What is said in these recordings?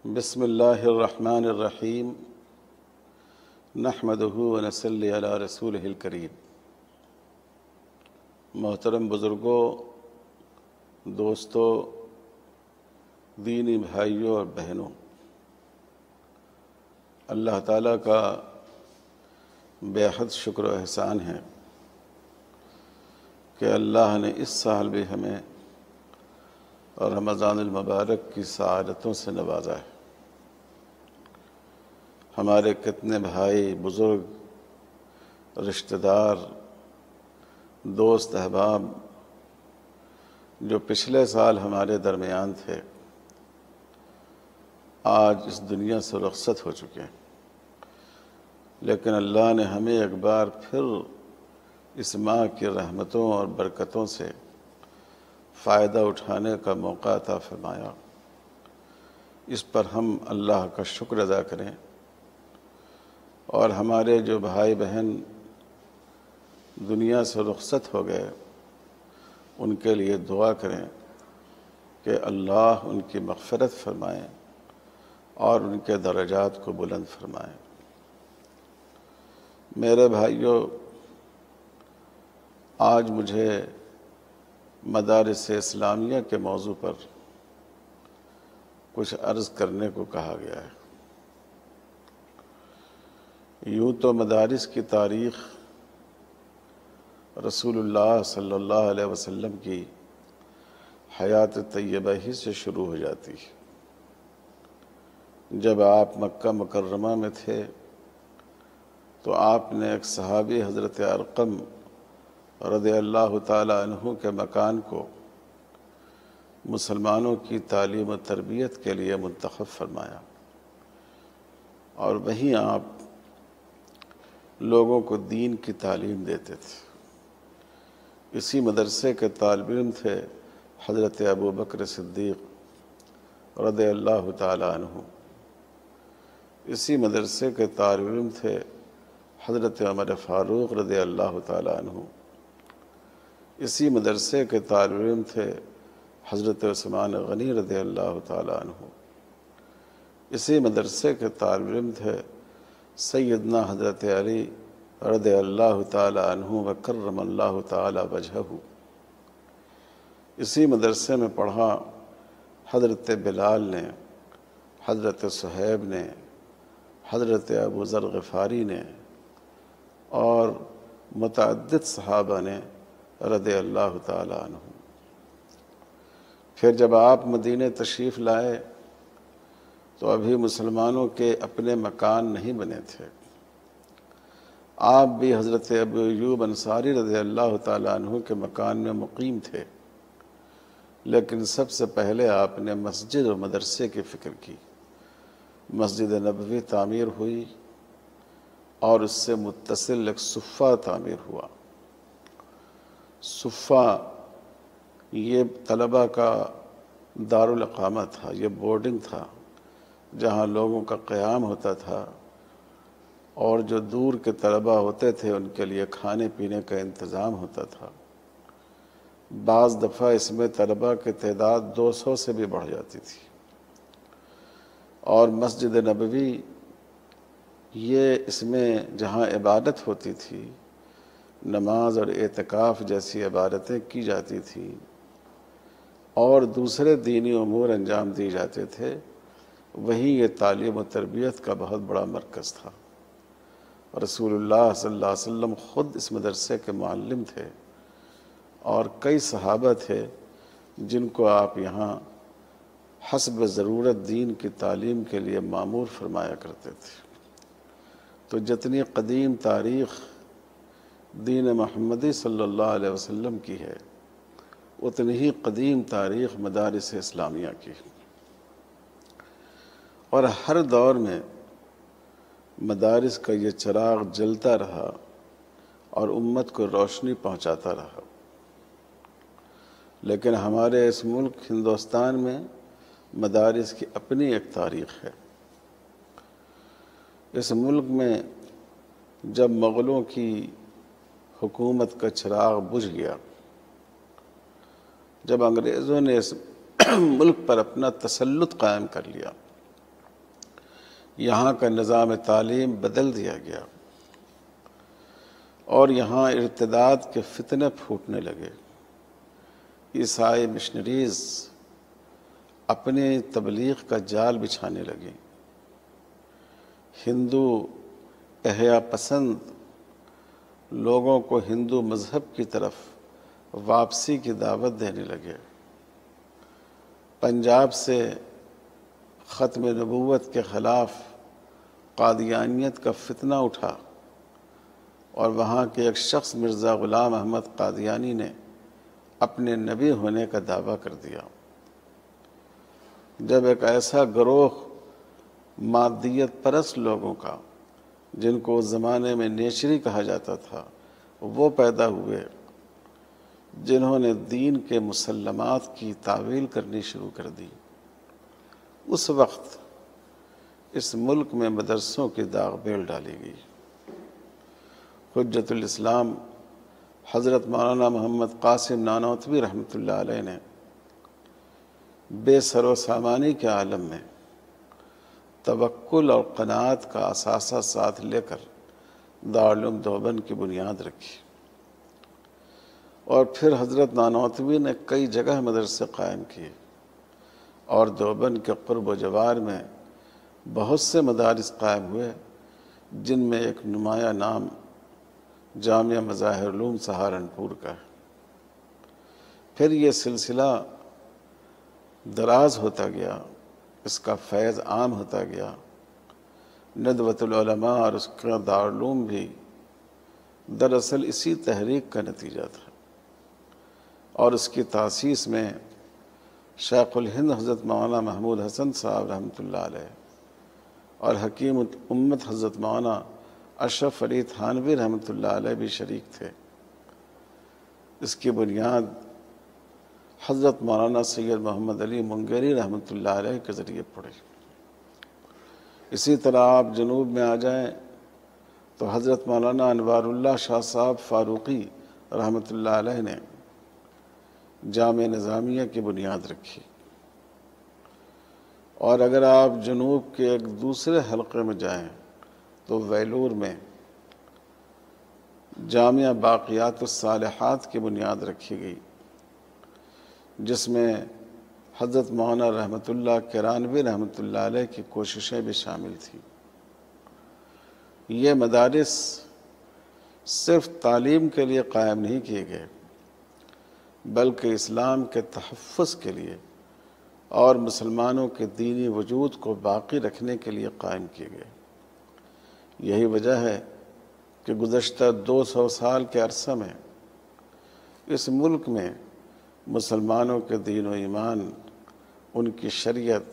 بسم اللہ الرحمن الرحیم نحمدہ ونصلی علی رسولہ الکریم۔ محترم بزرگوں، دوستوں، دینی بھائیوں اور بہنوں، اللہ تعالیٰ کا بے حد شکر و احسان ہے کہ اللہ نے اس سال بھی ہمیں رمضان المبارک کی سعادتوں سے نوازا ہے۔ ہمارے کتنے بھائی، بزرگ، رشتہ دار، دوست، احباب جو پچھلے سال ہمارے درمیان تھے، آج اس دنیا سے رخصت ہو چکے ہیں، لیکن اللہ نے ہمیں ایک بار پھر اس ماہ کی رحمتوں اور برکتوں سے فائدہ اٹھانے کا موقع عطا فرمایا۔ اس پر ہم اللہ کا شکر ادا کریں، اور ہمارے جو بھائی بہن دنیا سے رخصت ہو گئے ان کے لیے دعا کریں کہ اللہ ان کی مغفرت فرمائیں اور ان کے درجات کو بلند فرمائیں۔ میرے بھائیوں، آج مجھے مدارس اسلامیہ کے موضوع پر کچھ عرض کرنے کو کہا گیا ہے۔ یوں تو مدارس کی تاریخ رسول اللہ صلی اللہ علیہ وسلم کی حیات طیبہ ہی سے شروع ہو جاتی ہے۔ جب آپ مکہ مکرمہ میں تھے تو آپ نے ایک صحابی حضرت ارقم رضی اللہ تعالی عنہ کے مکان کو مسلمانوں کی تعلیم و تربیت کے لیے منتخب فرمایا، اور وہیں آپ لوگوں کو دین کی تعلیم دیتے تھے۔ اسی مدرسے کے طالب علم تھے حضرت ابو بکر صدیق رضی اللہ تعالی عنہ، اسی مدرسے کے طالب علم تھے حضرت عمر فاروق رضی اللہ تعالی عنہ، اسی مدرسے کے طالب علم تھے حضرت عثمان غنی رضی اللہ تعالی عنہ، اسی مدرسے کے طالب علم تھے سیدنا حضرت علی رضی اللہ تعالی عنہ وکرم اللہ تعالی وجہہ، اسی مدرسے میں پڑھا حضرت بلال نے، حضرت صہیب نے، حضرت ابو ذر غفاری نے اور متعدد صحابہ نے رضی اللہ تعالی عنہ۔ پھر جب آپ مدینہ تشریف لائے تو ابھی مسلمانوں کے اپنے مکان نہیں بنے تھے۔ آپ بھی حضرت ابو ایوب انصاری رضی اللہ تعالی عنہ کے مکان میں مقیم تھے، لیکن سب سے پہلے آپ نے مسجد اور مدرسے کی فکر کی۔ مسجد نبوی تعمیر ہوئی اور اس سے متصل ایک صفہ تعمیر ہوا۔ صفہ یہ طلبہ کا دارالاقامہ تھا، یہ بورڈنگ تھا جہاں لوگوں کا قیام ہوتا تھا، اور جو دور کے طلبہ ہوتے تھے ان کے لیے کھانے پینے کا انتظام ہوتا تھا۔ بعض دفعہ اس میں طلبہ کی تعداد 200 سے بھی بڑھ جاتی تھی۔ اور مسجد نبوی یہ اس میں جہاں عبادت ہوتی تھی، نماز اور اعتکاف جیسی عبادتیں کی جاتی تھیں اور دوسرے دینی امور انجام دی جاتے تھے، وہیں یہ تعلیم و تربیت کا بہت بڑا مرکز تھا۔ رسول اللہ صلی اللہ علیہ وسلم خود اس مدرسے کے معلم تھے، اور کئی صحابہ تھے جن کو آپ یہاں حسب ضرورت دین کی تعلیم کے لیے مامور فرمایا کرتے تھے۔ تو جتنی قدیم تاریخ دین محمدی صلی اللہ علیہ وسلم کی ہے، اتنی ہی قدیم تاریخ مدارس اسلامیہ کی، اور ہر دور میں مدارس کا یہ چراغ جلتا رہا اور امت کو روشنی پہنچاتا رہا۔ لیکن ہمارے اس ملک ہندوستان میں مدارس کی اپنی ایک تاریخ ہے۔ اس ملک میں جب مغلوں کی حکومت کا چراغ بجھ گیا، جب انگریزوں نے اس ملک پر اپنا تسلط قائم کر لیا، یہاں کا نظام تعلیم بدل دیا گیا اور یہاں ارتداد کے فتنے پھوٹنے لگے۔ عیسائی مشنریز اپنے تبلیغ کا جال بچھانے لگے، ہندو احیا پسند لوگوں کو ہندو مذہب کی طرف واپسی کی دعوت دینے لگے۔ پنجاب سے ختم نبوت کے خلاف قادیانیت کا فتنہ اٹھا اور وہاں کے ایک شخص مرزا غلام احمد قادیانی نے اپنے نبی ہونے کا دعویٰ کر دیا۔ جب ایک ایسا گروہ مادیت پرست لوگوں کا، جن کو اس زمانے میں نیچری کہا جاتا تھا، وہ پیدا ہوئے جنہوں نے دین کے مسلمات کی تعویل کرنی شروع کر دی، اس وقت اس ملک میں مدرسوں کی داغ بیل ڈالی گئی۔ حجت الاسلام حضرت مولانا محمد قاسم نانوتوی رحمۃ اللہ علیہ نے بے سر و سامانی کے عالم میں توکل اور قناعت کا اثاثہ ساتھ لے کر دارالعلوم دیوبند کی بنیاد رکھی، اور پھر حضرت نانوتوی نے کئی جگہ مدرسے قائم کیے اور دیوبند کے قرب و جوار میں بہت سے مدارس قائم ہوئے، جن میں ایک نمایاں نام جامعہ مظاہر علوم سہارنپور کا ہے۔ پھر یہ سلسلہ دراز ہوتا گیا، اس کا فیض عام ہوتا گیا۔ ندوۃ العلماء اور اس کا دارالعلوم بھی دراصل اسی تحریک کا نتیجہ تھا، اور اس کی تاسیس میں شیخ الہند حضرت مولانا محمود حسن صاحب رحمۃ اللہ علیہ اور حکیم امت حضرت مولانا اشرف علی تھانوی رحمۃ اللہ علیہ بھی شریک تھے۔ اس کی بنیاد حضرت مولانا سید محمد علی منگیری رحمۃ اللہ علیہ کے ذریعے پڑے۔ اسی طرح آپ جنوب میں آ جائیں تو حضرت مولانا انوار اللہ شاہ صاحب فاروقی رحمۃ اللہ علیہ نے جامعہ نظامیہ کی بنیاد رکھی، اور اگر آپ جنوب کے ایک دوسرے حلقے میں جائیں تو ویلور میں جامعہ باقیات الصالحات کی بنیاد رکھی گئی، جس میں حضرت مولانا رحمۃ اللہ کرانوی رحمۃ اللہ علیہ کی کوششیں بھی شامل تھیں۔ یہ مدارس صرف تعلیم کے لیے قائم نہیں کیے گئے، بلکہ اسلام کے تحفظ کے لیے اور مسلمانوں کے دینی وجود کو باقی رکھنے کے لیے قائم کیے گئے۔ یہی وجہ ہے کہ گزشتہ 200 سال کے عرصہ میں اس ملک میں مسلمانوں کے دین و ایمان، ان کی شریعت،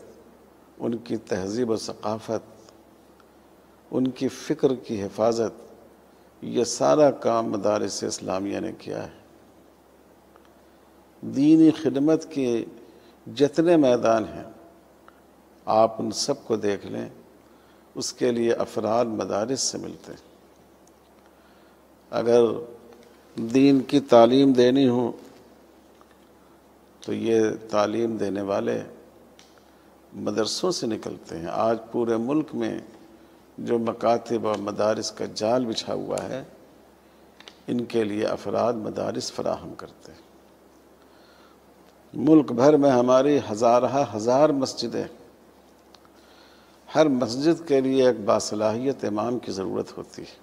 ان کی تہذیب و ثقافت، ان کی فکر کی حفاظت، یہ سارا کام مدارس اسلامیہ نے کیا ہے۔ دینی خدمت کے جتنے میدان ہیں آپ ان سب کو دیکھ لیں، اس کے لیے افراد مدارس سے ملتے ہیں۔ اگر دین کی تعلیم دینی ہو تو یہ تعلیم دینے والے مدرسوں سے نکلتے ہیں۔ آج پورے ملک میں جو مکاتب اور مدارس کا جال بچھا ہوا ہے، ان کے لیے افراد مدارس فراہم کرتے ہیں۔ ملک بھر میں ہماری ہزار مسجدیں، ہر مسجد کے لیے ایک باصلاحیت امام کی ضرورت ہوتی ہے،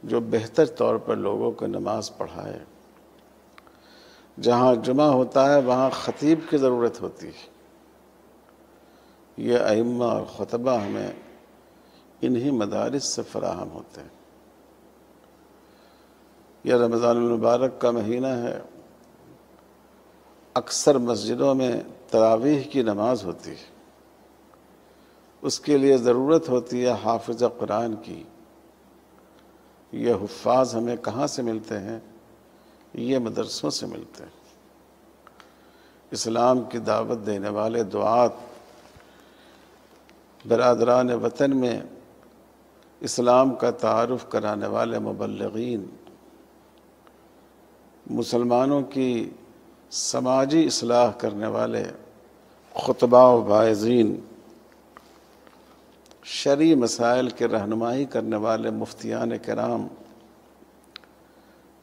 جو بہتر طور پر لوگوں کو نماز پڑھائے۔ جہاں جمعہ ہوتا ہے وہاں خطیب کی ضرورت ہوتی ہے۔ یہ ائمہ اور خطبہ ہمیں انہی مدارس سے فراہم ہوتے ہیں۔ یہ رمضان المبارک کا مہینہ ہے، اکثر مسجدوں میں تراویح کی نماز ہوتی ہے، اس کے لیے ضرورت ہوتی ہے حافظ قرآن کی۔ یہ حفاظ ہمیں کہاں سے ملتے ہیں؟ یہ مدرسوں سے ملتے ہیں۔ اسلام کی دعوت دینے والے دعات، برادران وطن میں اسلام کا تعارف کرانے والے مبلغین، مسلمانوں کی سماجی اصلاح کرنے والے خطباء و واعظین، شرعی مسائل کی رہنمائی کرنے والے مفتیان کرام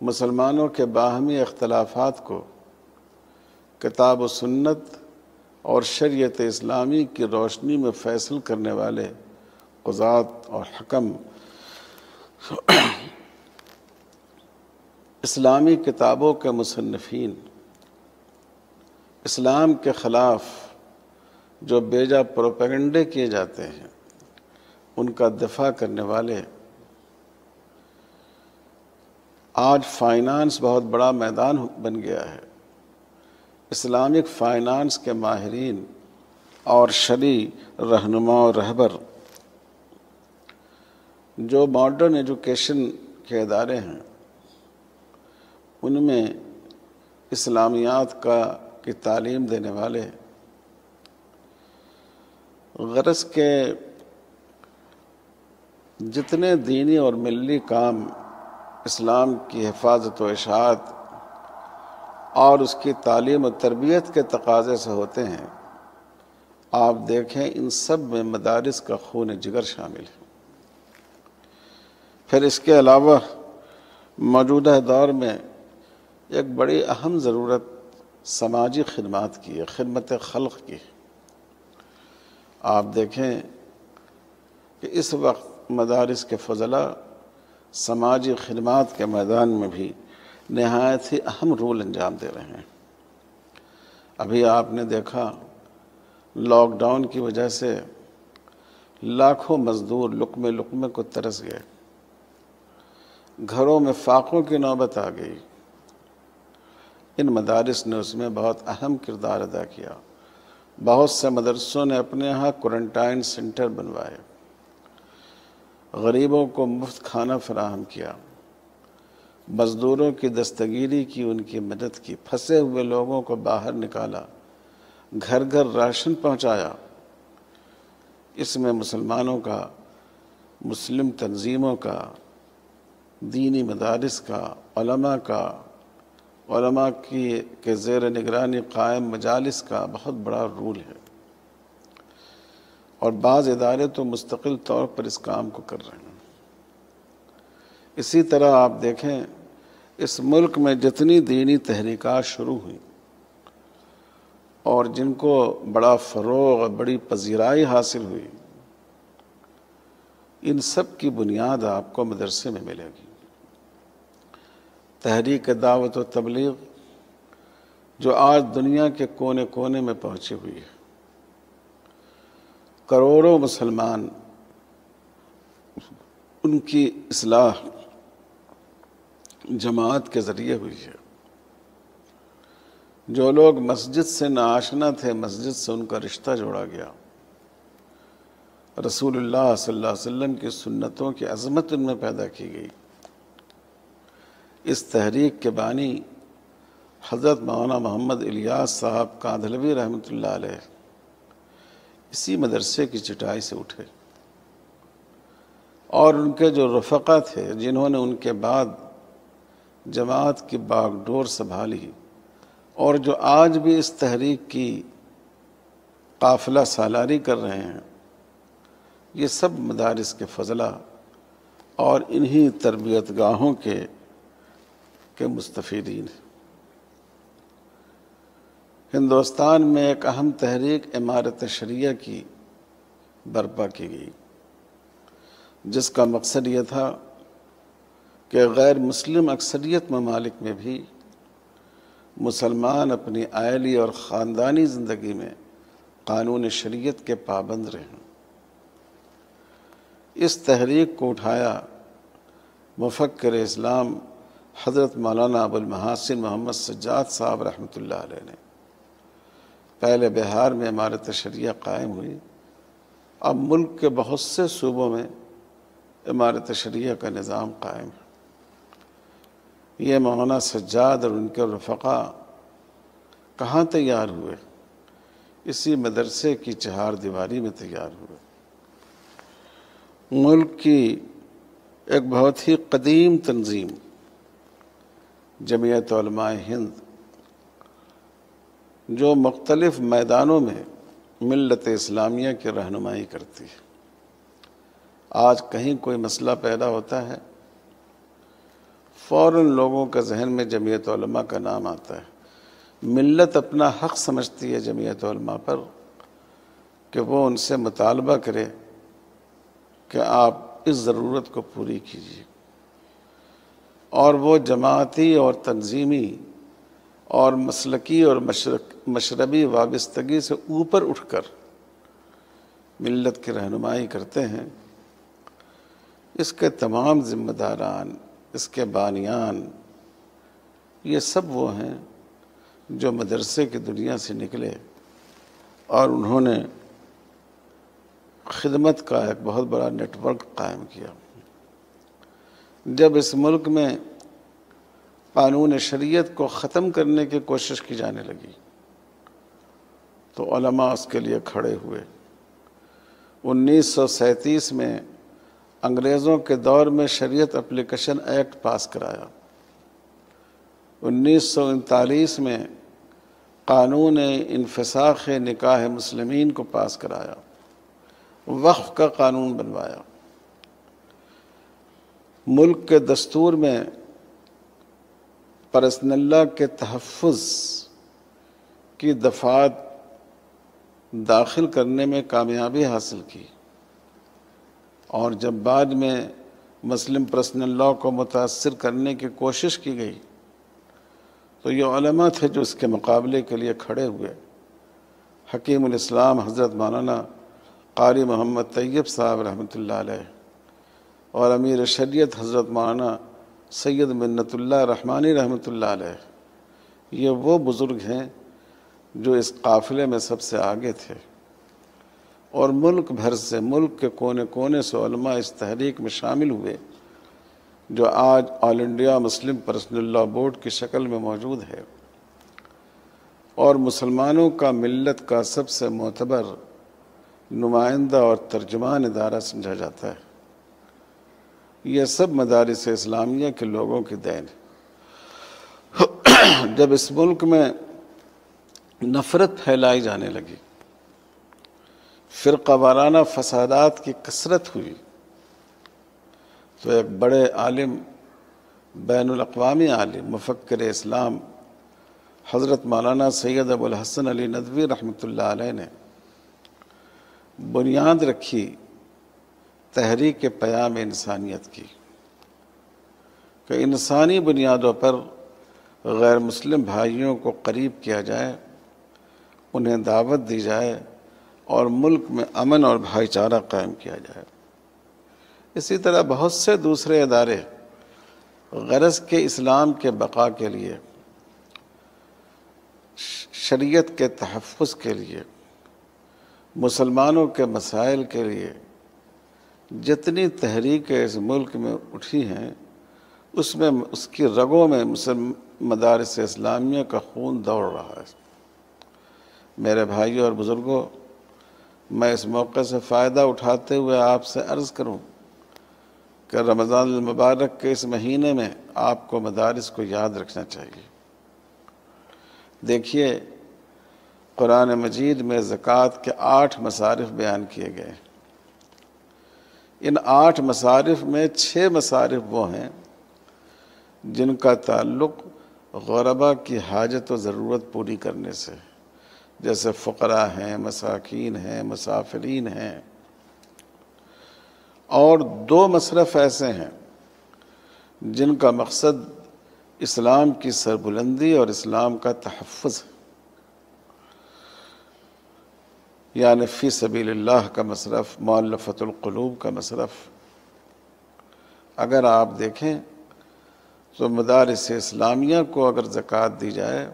مسلمانوں کے باہمی اختلافات کو کتاب و سنت اور شریعت اسلامی کی روشنی میں فیصل کرنے والے قضات اور حکم اسلامی کتابوں کے مصنفین اسلام کے خلاف جو بیجا پروپیگنڈے کیے جاتے ہیں ان کا دفاع کرنے والے، آج فائنانس بہت بڑا میدان بن گیا ہے۔ اسلامک فائنانس کے ماہرین اور شرعی رہنما و رہبر جو ماڈرن ایجوکیشن کے ادارے ہیں ان میں اسلامیات کی تعلیم دینے والے، غرض کے جتنے دینی اور ملی کام اسلام کی حفاظت و اشاعت اور اس کی تعلیم و تربیت کے تقاضے سے ہوتے ہیں، آپ دیکھیں ان سب میں مدارس کا خون جگر شامل ہے۔ پھر اس کے علاوہ موجودہ دور میں ایک بڑی اہم ضرورت سماجی خدمات کی ہے، خدمت خلق کی۔ آپ دیکھیں کہ اس وقت مدارس کے فضلاء سماجی خدمات کے میدان میں بھی نہایت ہی اہم رول انجام دے رہے ہیں۔ ابھی آپ نے دیکھا لاک ڈاؤن کی وجہ سے لاکھوں مزدور لقمے لقمے کو ترس گئے، گھروں میں فاقوں کی نوبت آ گئی۔ ان مدارس نے اس میں بہت اہم کردار ادا کیا۔ بہت سے مدرسوں نے اپنے یہاں کوارنٹائن سینٹر بنوائے، غریبوں کو مفت کھانا فراہم کیا، مزدوروں کی دستگیری کی، ان کی مدد کی، پھنسے ہوئے لوگوں کو باہر نکالا، گھر گھر راشن پہنچایا۔ اس میں مسلمانوں کا، مسلم تنظیموں کا، دینی مدارس کا، علماء کے زیر نگرانی قائم مجالس کا بہت بڑا رول ہے، اور بعض ادارے تو مستقل طور پر اس کام کو کر رہے ہیں۔ اسی طرح آپ دیکھیں اس ملک میں جتنی دینی تحریکات شروع ہوئیں اور جن کو بڑا فروغ اور بڑی پذیرائی حاصل ہوئی، ان سب کی بنیاد آپ کو مدرسے میں ملے گی۔ تحریک دعوت و تبلیغ جو آج دنیا کے کونے کونے میں پہنچی ہوئی ہے، کروڑوں مسلمان، ان کی اصلاح جماعت کے ذریعے ہوئی ہے۔ جو لوگ مسجد سے ناآشنا تھے، مسجد سے ان کا رشتہ جوڑا گیا۔ رسول اللہ صلی اللہ علیہ وسلم کی سنتوں کی عظمت ان میں پیدا کی گئی۔ اس تحریک کے بانی حضرت مولانا محمد الیاس صاحب کاندھلوی رحمۃ اللہ علیہ اسی مدرسے کی چٹائی سے اٹھے، اور ان کے جو رفقا تھے جنہوں نے ان کے بعد جماعت کی باغ ڈور سنبھالی اور جو آج بھی اس تحریک کی قافلہ سالاری کر رہے ہیں، یہ سب مدارس کے فضلاء اور انہی تربیت گاہوں کے مستفیدین ہیں۔ ہندوستان میں ایک اہم تحریک امارت شریعہ کی برپا کی گئی، جس کا مقصد یہ تھا کہ غیر مسلم اکثریت ممالک میں بھی مسلمان اپنی عائلی اور خاندانی زندگی میں قانون شریعت کے پابند رہیں۔ اس تحریک کو اٹھایا مفکر اسلام حضرت مولانا ابو المحاسن محمد سجاد صاحب رحمۃ اللہ علیہ نے۔ پہلے بہار میں امارت شریعہ قائم ہوئی، اب ملک کے بہت سے صوبوں میں امارت شریعہ کا نظام قائم ہے۔ یہ مولانا سجاد اور ان کے رفقا کہاں تیار ہوئے؟ اسی مدرسے کی چہار دیواری میں تیار ہوئے۔ ملک کی ایک بہت ہی قدیم تنظیم جمعیت علماء ہند، جو مختلف میدانوں میں ملت اسلامیہ کی رہنمائی کرتی ہے، آج کہیں کوئی مسئلہ پیدا ہوتا ہے فوراً لوگوں کے ذہن میں جمعیت علماء کا نام آتا ہے۔ ملت اپنا حق سمجھتی ہے جمعیت علماء پر کہ وہ ان سے مطالبہ کرے کہ آپ اس ضرورت کو پوری کیجیے، اور وہ جماعتی اور تنظیمی اور مسلکی اور مشربی وابستگی سے اوپر اٹھ کر ملت کی رہنمائی کرتے ہیں۔ اس کے تمام ذمہ داران، اس کے بانیان، یہ سب وہ ہیں جو مدرسے کی دنیا سے نکلے اور انہوں نے خدمت کا ایک بہت بڑا نیٹ ورک قائم کیا۔ جب اس ملک میں قانون شریعت کو ختم کرنے کی کوشش کی جانے لگی تو علماء اس کے لیے کھڑے ہوئے۔ 1937 میں انگریزوں کے دور میں شریعت اپلیکیشن ایکٹ پاس کرایا۔ 1939 میں قانون انفساخ نکاح مسلمین کو پاس کرایا، وقف کا قانون بنوایا۔ ملک کے دستور میں پرسنل لا کے تحفظ کی دفعات داخل کرنے میں کامیابی حاصل کی، اور جب بعد میں مسلم پرسنل لا کو متاثر کرنے کی کوشش کی گئی تو یہ علماء تھے جو اس کے مقابلے کے لیے کھڑے ہوئے۔ حکیم الاسلام حضرت مولانا قاری محمد طیب صاحب رحمۃ اللہ علیہ اور امیر شریعت حضرت مولانا سید منت اللہ رحمانی رحمۃ اللہ علیہ، یہ وہ بزرگ ہیں جو اس قافلے میں سب سے آگے تھے، اور ملک بھر سے، ملک کے کونے کونے سے علماء اس تحریک میں شامل ہوئے جو آج آل انڈیا مسلم پرسنل لا بورڈ کی شکل میں موجود ہے، اور مسلمانوں کا ملت کا سب سے معتبر نمائندہ اور ترجمان ادارہ سمجھا جاتا ہے۔ یہ سب مدارس اسلامیہ کے لوگوں کی دین ہے۔ جب اس ملک میں نفرت پھیلائی جانے لگی، فرقہ وارانہ فسادات کی کثرت ہوئی، تو ایک بڑے عالم، بین الاقوامی عالم، مفکر اسلام حضرت مولانا سید ابو الحسن علی ندوی رحمۃ اللہ علیہ نے بنیاد رکھی تحریک پیام انسانیت کی، کہ انسانی بنیادوں پر غیر مسلم بھائیوں کو قریب کیا جائے، انہیں دعوت دی جائے اور ملک میں امن اور بھائی چارہ قائم کیا جائے۔ اسی طرح بہت سے دوسرے ادارے غرض کے اسلام کے بقا کے لیے، شریعت کے تحفظ کے لیے، مسلمانوں کے مسائل کے لیے جتنی تحریکیں اس ملک میں اٹھی ہیں، اس میں اس کی رگوں میں مدارس اسلامیہ کا خون دوڑ رہا ہے۔ میرے بھائیوں اور بزرگوں، میں اس موقع سے فائدہ اٹھاتے ہوئے آپ سے عرض کروں کہ رمضان المبارک کے اس مہینے میں آپ کو مدارس کو یاد رکھنا چاہیے۔ دیکھیے، قرآن مجید میں زکوٰۃ کے 8 مصارف بیان کیے گئے۔ ان 8 مصارف میں 6 مصارف وہ ہیں جن کا تعلق غربا کی حاجت و ضرورت پوری کرنے سے، جیسے فقراء ہیں، مساکین ہیں، مسافرین ہیں، اور 2 مصرف ایسے ہیں جن کا مقصد اسلام کی سربلندی اور اسلام کا تحفظ ہے، یعنی فی سبیل اللہ کا مصرف، مؤلفۃ القلوب کا مصرف۔ اگر آپ دیکھیں تو مدارس اسلامیہ کو اگر زکوٰۃ دی جائے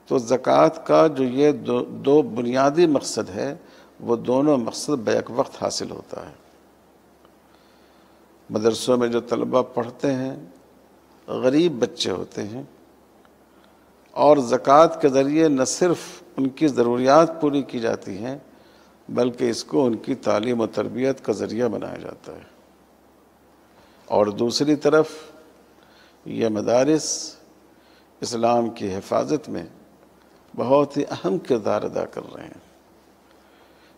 تو زکوٰۃ کا جو یہ دو بنیادی مقصد ہے، وہ دونوں مقصد بیک وقت حاصل ہوتا ہے۔ مدرسوں میں جو طلبہ پڑھتے ہیں غریب بچے ہوتے ہیں، اور زکوٰۃ کے ذریعے نہ صرف ان کی ضروریات پوری کی جاتی ہیں بلکہ اس کو ان کی تعلیم و تربیت کا ذریعہ بنایا جاتا ہے۔ اور دوسری طرف یہ مدارس اسلام کی حفاظت میں بہت ہی اہم کردار ادا کر رہے ہیں۔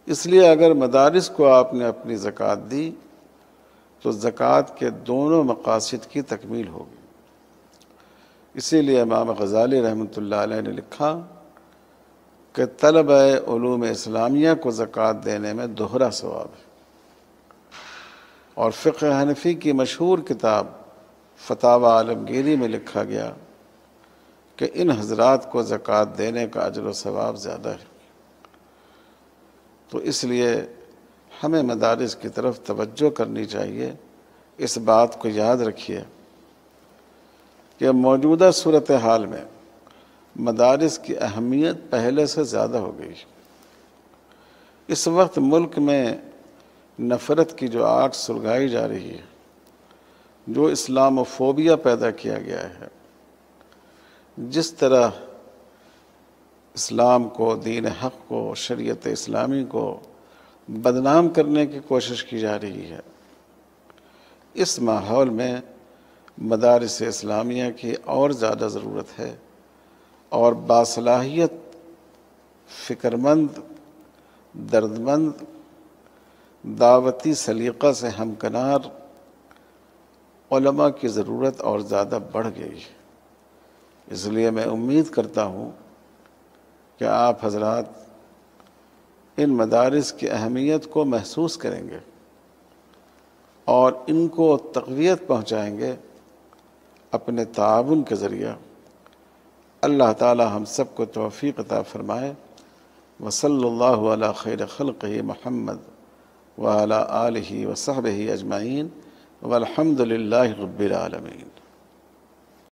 اس لیے اگر مدارس کو آپ نے اپنی زکوٰۃ دی تو زکوٰۃ کے دونوں مقاصد کی تکمیل ہوگی۔ اسی لیے امام غزالی رحمۃ اللہ علیہ نے لکھا کہ طلبہ علوم اسلامیہ کو زکوٰۃ دینے میں دوہرا ثواب ہے۔ اور فقہ حنفی کی مشہور کتاب فتاوی عالمگیری میں لکھا گیا کہ ان حضرات کو زکوٰۃ دینے کا اجر و ثواب زیادہ ہے۔ تو اس لیے ہمیں مدارس کی طرف توجہ کرنی چاہیے۔ اس بات کو یاد رکھیے کہ موجودہ صورتحال میں مدارس کی اہمیت پہلے سے زیادہ ہو گئی۔ اس وقت ملک میں نفرت کی جو آگ سلگائی جا رہی ہے، جو اسلام فوبیا پیدا کیا گیا ہے، جس طرح اسلام کو، دین حق کو، شریعت اسلامی کو بدنام کرنے کی کوشش کی جا رہی ہے، اس ماحول میں مدارس اسلامیہ کی اور زیادہ ضرورت ہے، اور باصلاحیت، فکرمند، دردمند، دعوتی سلیقہ سے ہمکنار علماء کی ضرورت اور زیادہ بڑھ گئی ہے۔ اس لیے میں امید کرتا ہوں کہ آپ حضرات ان مدارس کی اہمیت کو محسوس کریں گے اور ان کو تقویت پہنچائیں گے اپنے تعاون کے ذریعہ۔ اللہ تعالی ہم سب کو توفیق عطا فرمائے۔ وصلی اللہ علی خیر خلقہ محمد وعلی آلہ وصحبہ اجمعین والحمد للہ رب العالمین۔